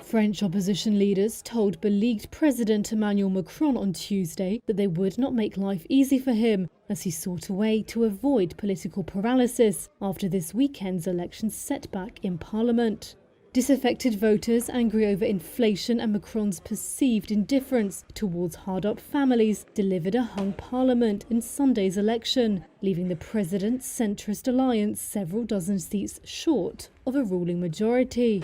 French opposition leaders told beleaguered President Emmanuel Macron on Tuesday that they would not make life easy for him as he sought a way to avoid political paralysis after this weekend's election setback in Parliament. Disaffected voters, angry over inflation and Macron's perceived indifference towards hard-up families, delivered a hung parliament in Sunday's election, leaving the president's centrist alliance several dozen seats short of a ruling majority.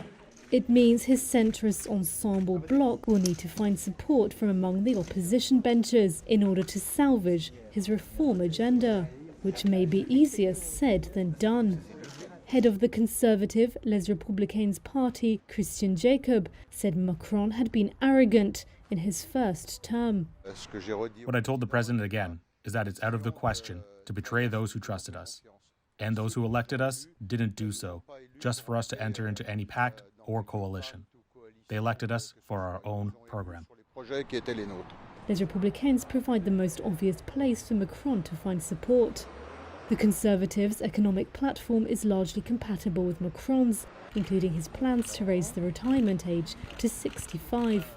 It means his centrist ensemble bloc will need to find support from among the opposition benches in order to salvage his reform agenda, which may be easier said than done. Head of the conservative Les Républicains party, Christian Jacob, said Macron had been arrogant in his first term. What I told the president again is that it's out of the question to betray those who trusted us. And those who elected us didn't do so just for us to enter into any pact or coalition. They elected us for our own program. Les Républicains provide the most obvious place for Macron to find support. The Conservatives' economic platform is largely compatible with Macron's, including his plans to raise the retirement age to 65.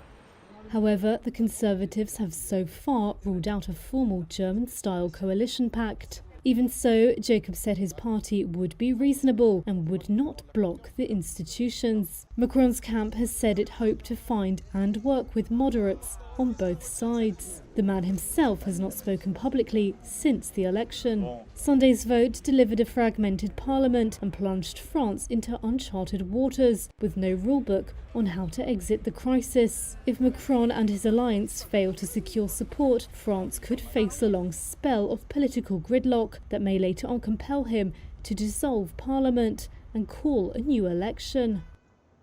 However, the Conservatives have so far ruled out a formal German-style coalition pact. Even so, Jacob said his party would be reasonable and would not block the institutions. Macron's camp has said it hoped to find and work with moderates on both sides. The man himself has not spoken publicly since the election. Sunday's vote delivered a fragmented parliament and plunged France into uncharted waters, with no rulebook on how to exit the crisis. If Macron and his alliance fail to secure support, France could face a long spell of political gridlock that may later on compel him to dissolve parliament and call a new election.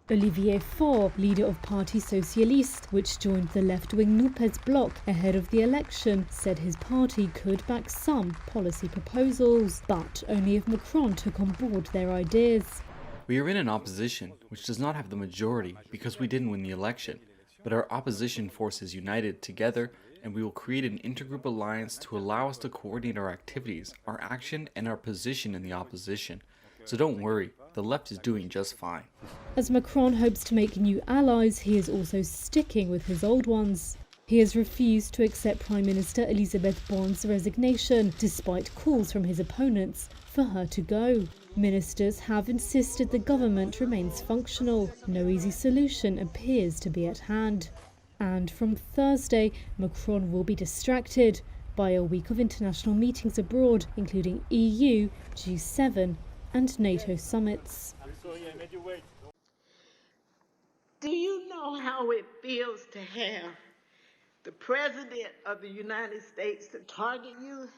Olivier Faure, leader of Parti Socialiste, which joined the left-wing NUPES bloc ahead of the election, said his party could back some policy proposals, but only if Macron took on board their ideas. We are in an opposition which does not have the majority because we didn't win the election, but our opposition force is united together, and we will create an intergroup alliance to allow us to coordinate our activities, our action, and our position in the opposition. So don't worry, the left is doing just fine. As Macron hopes to make new allies, he is also sticking with his old ones. He has refused to accept Prime Minister Elisabeth Borne's resignation, despite calls from his opponents for her to go. Ministers have insisted the government remains functional. No easy solution appears to be at hand. And from Thursday, Macron will be distracted by a week of international meetings abroad, including EU, G7, and NATO summits. Do you know how it feels to have the President of the United States to target you?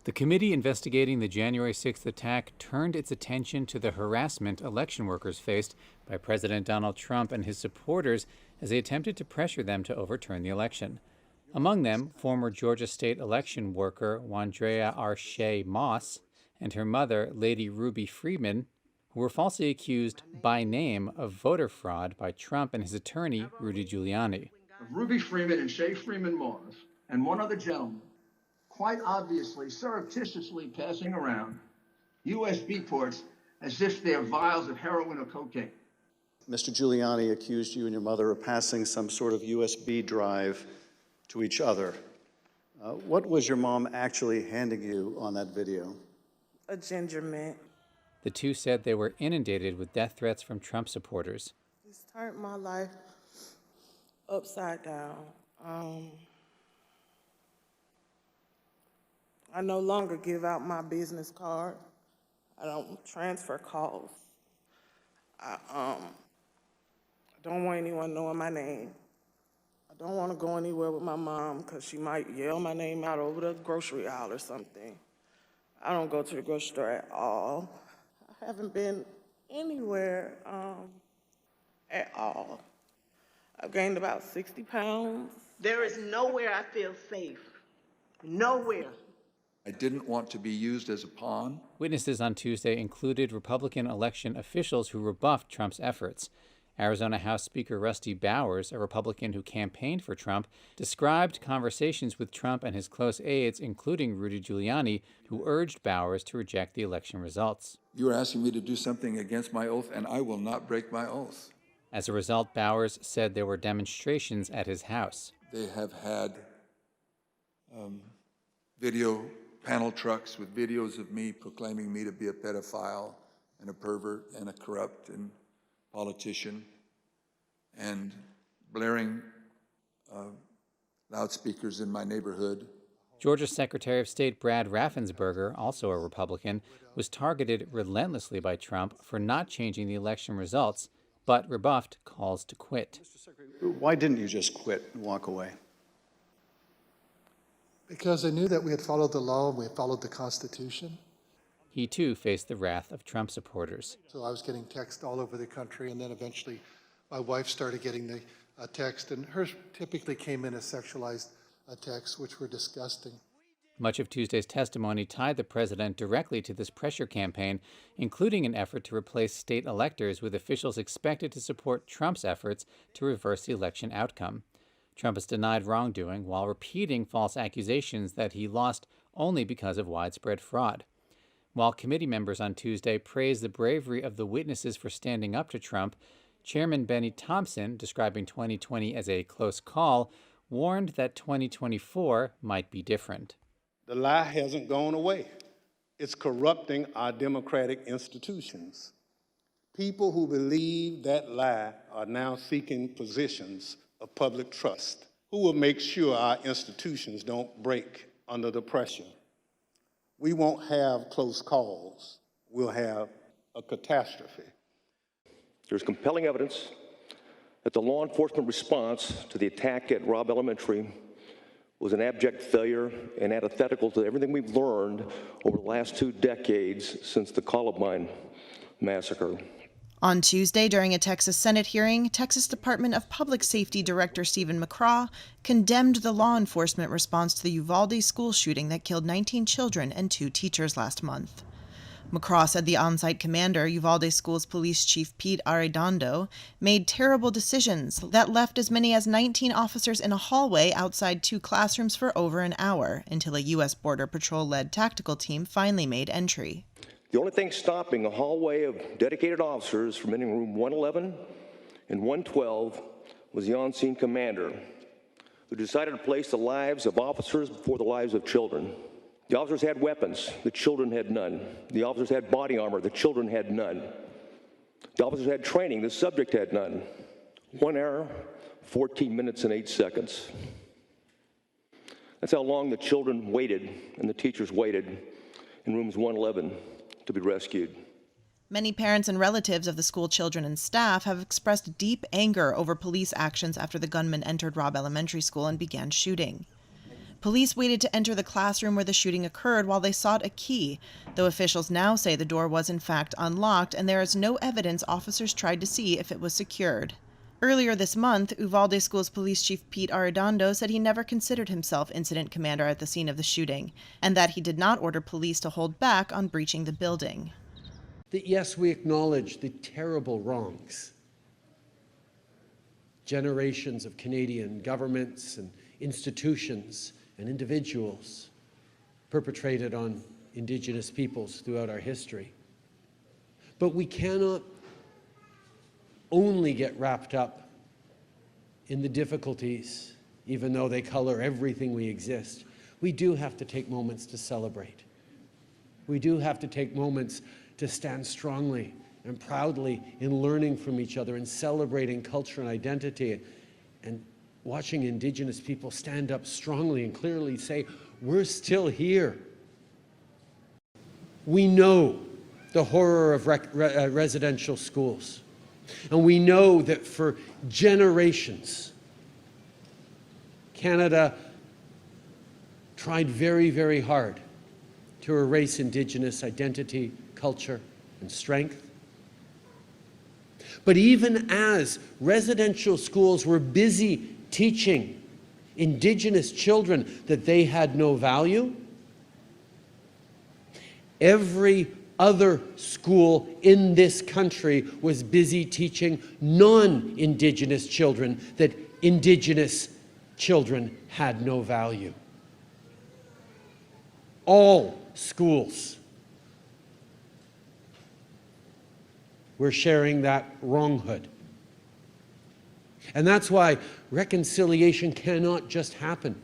The committee investigating the January 6th attack turned its attention to the harassment election workers faced by President Donald Trump and his supporters as they attempted to pressure them to overturn the election. Among them, former Georgia state election worker Wandrea Arche Moss and her mother, Lady Ruby Freeman, who were falsely accused by name of voter fraud by Trump and his attorney, Rudy Giuliani. Ruby Freeman and Shay Freeman Moss and one other gentleman quite obviously surreptitiously passing around USB ports as if they're vials of heroin or cocaine. Mr. Giuliani accused you and your mother of passing some sort of USB drive to each other. What was your mom actually handing you on that video? A ginger mint. The two said they were inundated with death threats from Trump supporters. It's turned my life upside down. I no longer give out my business card. I don't transfer calls. I don't want anyone knowing my name. I don't want to go anywhere with my mom because she might yell my name out over the grocery aisle or something. I don't go to the grocery store at all. I haven't been anywhere at all. I've gained about 60 pounds. There is nowhere I feel safe. Nowhere. I didn't want to be used as a pawn. Witnesses on Tuesday included Republican election officials who rebuffed Trump's efforts. Arizona House Speaker Rusty Bowers, a Republican who campaigned for Trump, described conversations with Trump and his close aides, including Rudy Giuliani, who urged Bowers to reject the election results. You are asking me to do something against my oath, and I will not break my oath. As a result, Bowers said there were demonstrations at his house. They have had video panel trucks with videos of me proclaiming me to be a pedophile and a pervert and a corrupt and politician, and blaring loudspeakers in my neighborhood. Georgia Secretary of State Brad Raffensperger, also a Republican, was targeted relentlessly by Trump for not changing the election results, but rebuffed calls to quit. Why didn't you just quit and walk away? Because I knew that we had followed the law and we had followed the Constitution. He, too, faced the wrath of Trump supporters. So I was getting text all over the country, and then eventually my wife started getting the text, and hers typically came in as sexualized texts, which were disgusting. Much of Tuesday's testimony tied the president directly to this pressure campaign, including an effort to replace state electors with officials expected to support Trump's efforts to reverse the election outcome. Trump has denied wrongdoing while repeating false accusations that he lost only because of widespread fraud. While committee members on Tuesday praised the bravery of the witnesses for standing up to Trump, Chairman Benny Thompson, describing 2020 as a close call, warned that 2024 might be different. The lie hasn't gone away. It's corrupting our democratic institutions. People who believe that lie are now seeking positions of public trust. Who will make sure our institutions don't break under the pressure? We won't have close calls. We'll have a catastrophe. There's compelling evidence that the law enforcement response to the attack at Robb Elementary was an abject failure and antithetical to everything we've learned over the last 2 decades since the Columbine massacre. On Tuesday, during a Texas Senate hearing, Texas Department of Public Safety Director Stephen Macron condemned the law enforcement response to the Uvalde school shooting that killed 19 children and 2 teachers last month. Macron said the on-site commander, Uvalde School's police chief Pete Arredondo, made terrible decisions that left as many as 19 officers in a hallway outside 2 classrooms for over an hour until a U.S. Border Patrol-led tactical team finally made entry. The only thing stopping a hallway of dedicated officers from entering room 111 and 112 was the on-scene commander, who decided to place the lives of officers before the lives of children. The officers had weapons, the children had none. The officers had body armor, the children had none. The officers had training, the subject had none. 1 hour, 14 minutes, and 8 seconds. That's how long the children waited and the teachers waited in rooms 111 to be rescued. Many parents and relatives of the school children and staff have expressed deep anger over police actions after the gunman entered Robb Elementary School and began shooting. Police waited to enter the classroom where the shooting occurred while they sought a key, though officials now say the door was in fact unlocked and there is no evidence officers tried to see if it was secured. Earlier this month, Uvalde School's police chief Pete Arredondo said he never considered himself incident commander at the scene of the shooting, and that he did not order police to hold back on breaching the building. That yes, we acknowledge the terrible wrongs generations of Canadian governments and institutions and individuals perpetrated on Indigenous peoples throughout our history. But we cannot only get wrapped up in the difficulties, even though they color everything we exist. We do have to take moments to celebrate. We do have to take moments to stand strongly and proudly in learning from each other and celebrating culture and identity, and watching Indigenous people stand up strongly and clearly say, we're still here. We know the horror of residential schools. And we know that for generations, Canada tried very, very hard to erase Indigenous identity, culture, and strength. But even as residential schools were busy teaching Indigenous children that they had no value, every other school in this country was busy teaching non-Indigenous children that Indigenous children had no value. All schools were sharing that wronghood. And that's why reconciliation cannot just happen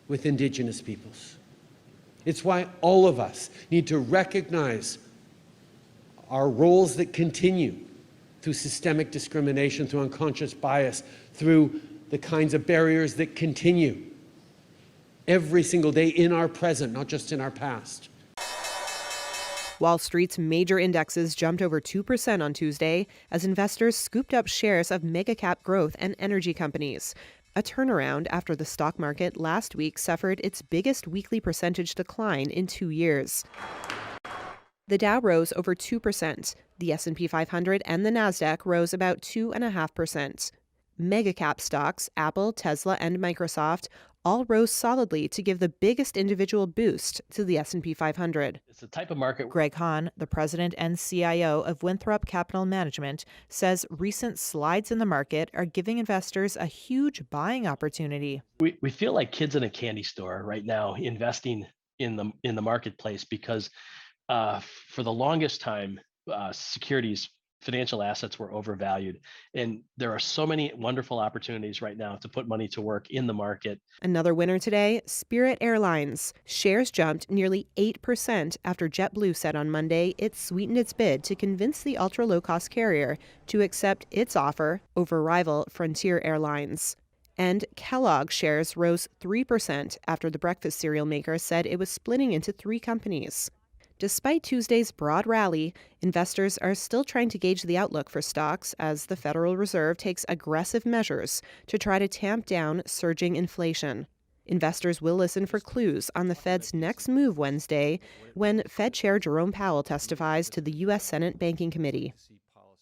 with Indigenous peoples. It's why all of us need to recognize our roles that continue through systemic discrimination, through unconscious bias, through the kinds of barriers that continue every single day in our present, not just in our past. Wall Street's major indexes jumped over 2% on Tuesday as investors scooped up shares of mega-cap growth and energy companies, a turnaround after the stock market last week suffered its biggest weekly percentage decline in 2 years. The Dow rose over 2%. The S&P 500 and the Nasdaq rose about 2.5%. Mega-cap stocks, Apple, Tesla, and Microsoft, all rose solidly to give the biggest individual boost to the S&P 500. It's the type of market. Greg Hahn, the president and CIO of Winthrop Capital Management, says recent slides in the market are giving investors a huge buying opportunity. We feel like kids in a candy store right now investing in the marketplace because for the longest time, securities, financial assets were overvalued. And there are so many wonderful opportunities right now to put money to work in the market. Another winner today, Spirit Airlines. Shares jumped nearly 8% after JetBlue said on Monday it sweetened its bid to convince the ultra-low-cost carrier to accept its offer over rival Frontier Airlines. And Kellogg shares rose 3% after the breakfast cereal maker said it was splitting into 3 companies. Despite Tuesday's broad rally, investors are still trying to gauge the outlook for stocks as the Federal Reserve takes aggressive measures to try to tamp down surging inflation. Investors will listen for clues on the Fed's next move Wednesday when Fed Chair Jerome Powell testifies to the U.S. Senate Banking Committee.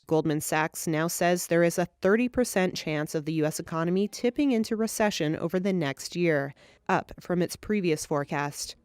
Goldman Sachs now says there is a 30% chance of the U.S. economy tipping into recession over the next year, up from its previous forecast.